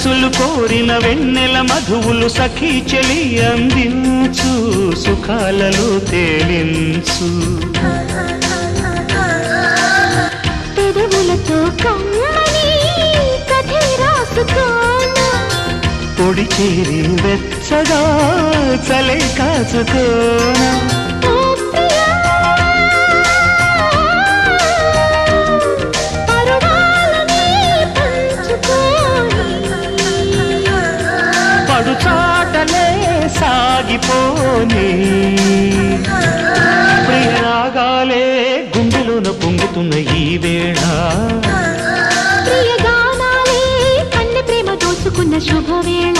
మనసులు కోరిన వెన్నెల మధువులు సఖీ చెలి అందించు సుఖాలలో తేలించు పెదవులతో కమ్మని కథే రాసుకోనా పొడి చేరి వెచ్చగా చలే కాచుకోనా పడుచాటలే సాగిపోని ప్రియరాగాలే గుండెలోన పొంగుతున్న ఈ వేళ ప్రియగానాలే కన్నె ప్రేమ దోచుకున్న శుభవేళ